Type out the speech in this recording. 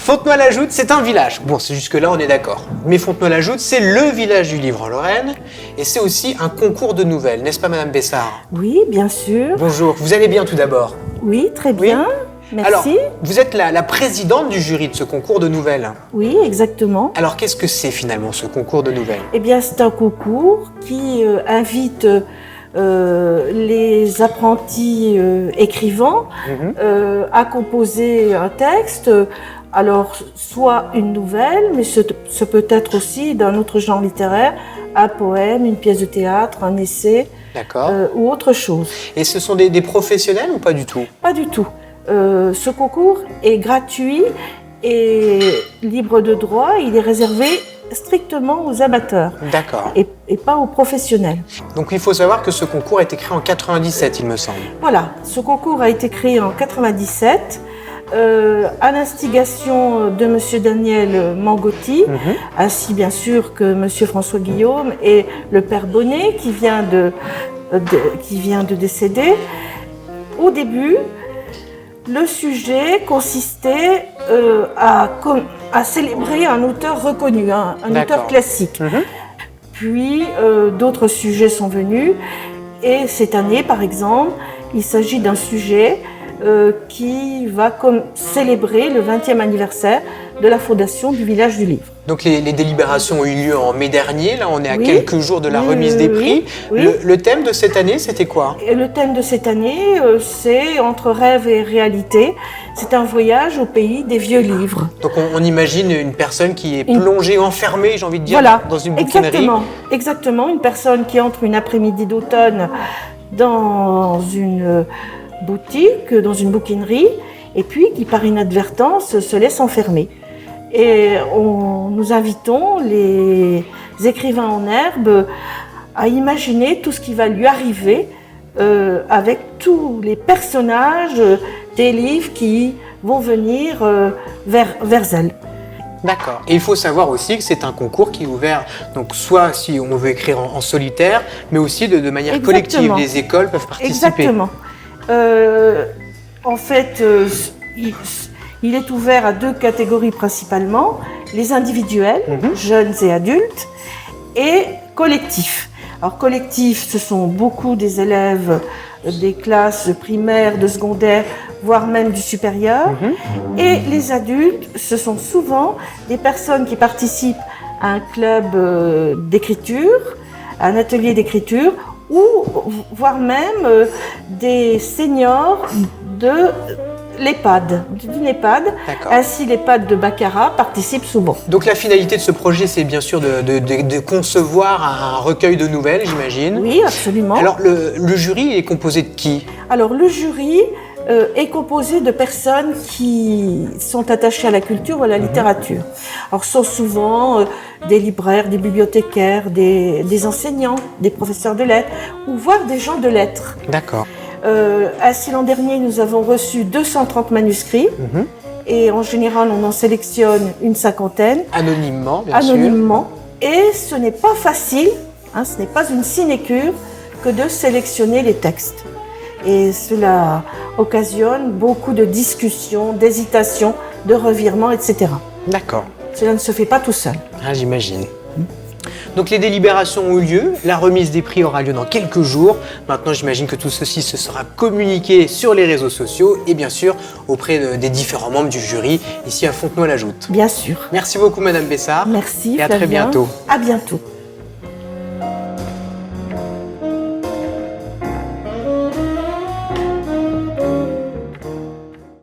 Fontenoy-la-Joûte, c'est un village. Bon, jusque-là, on est d'accord. Mais Fontenoy-la-Joûte, c'est le village du livre en Lorraine. Et c'est aussi un concours de nouvelles, n'est-ce pas, Madame Bessard? Oui, bien sûr. Bonjour, vous allez bien tout d'abord? Oui, très bien. Merci. Alors, vous êtes la présidente du jury de ce concours de nouvelles. Oui, exactement. Alors, qu'est-ce que c'est finalement ce concours de nouvelles? Eh bien, c'est un concours qui invite les apprentis écrivains à composer un texte. Alors, soit une nouvelle, mais ce peut être aussi d'un autre genre littéraire, un poème, une pièce de théâtre, un essai, ou autre chose. Et ce sont des professionnels ou pas du tout? Pas du tout. Ce concours est gratuit et libre de droit. Il est réservé strictement aux amateurs. D'accord. Et pas aux professionnels. Donc il faut savoir que ce concours a été créé en 97, il me semble. Voilà, ce concours a été créé en 97 à l'instigation de Monsieur Daniel Mangotti, ainsi bien sûr que Monsieur François Guillaume et le père Bonnet qui vient de décéder. Au début, le sujet consistait à célébrer un auteur reconnu, un auteur classique. Puis d'autres sujets sont venus et cette année, par exemple, il s'agit d'un sujet qui va célébrer le 20e anniversaire de la fondation du village du livre. Donc les délibérations ont eu lieu en mai dernier, là on est à quelques jours de la remise des prix. Le thème de cette année, c'était quoi? Et le thème de cette année, c'est entre rêve et réalité. C'est un voyage au pays des vieux livres. Donc on imagine une personne qui est plongée, enfermée, j'ai envie de dire, dans une bouquinerie. Exactement, une personne qui entre une après-midi d'automne dans une boutique, dans une bouquinerie, et puis qui par inadvertance se laisse enfermer. Et nous invitons les écrivains en herbe à imaginer tout ce qui va lui arriver avec tous les personnages des livres qui vont venir vers elle. D'accord. Et il faut savoir aussi que c'est un concours qui est ouvert, donc soit si on veut écrire en solitaire, mais aussi de manière collective. Les écoles peuvent participer. Exactement. En fait, il est ouvert à deux catégories principalement, les individuels, jeunes et adultes, et collectifs. Alors collectifs, ce sont beaucoup des élèves des classes primaires, de secondaire, voire même du supérieur. Et les adultes, ce sont souvent des personnes qui participent à un club d'écriture, à un atelier d'écriture, ou voire même des seniors d'une EHPAD. Ainsi, l'EHPAD de Baccarat participe souvent. Donc la finalité de ce projet, c'est bien sûr de concevoir un recueil de nouvelles, j'imagine. Oui, absolument. Alors le jury est composé de qui? Alors le jury est composé de personnes qui sont attachées à la culture ou à la littérature. Alors ce sont souvent des libraires, des bibliothécaires, des enseignants, des professeurs de lettres, ou voire des gens de lettres. D'accord. Ainsi, l'an dernier, nous avons reçu 230 manuscrits et en général, on en sélectionne une cinquantaine. Anonymement, bien sûr. Anonymement. Et ce n'est pas facile, ce n'est pas une sinécure que de sélectionner les textes. Et cela occasionne beaucoup de discussions, d'hésitations, de revirements, etc. D'accord. Cela ne se fait pas tout seul. J'imagine. Donc les délibérations ont eu lieu, la remise des prix aura lieu dans quelques jours. Maintenant, j'imagine que tout ceci se sera communiqué sur les réseaux sociaux et bien sûr auprès des différents membres du jury ici à Fontenoy-la-Joûte. Bien sûr. Merci beaucoup Madame Bessard. Merci et à très bientôt. À bientôt.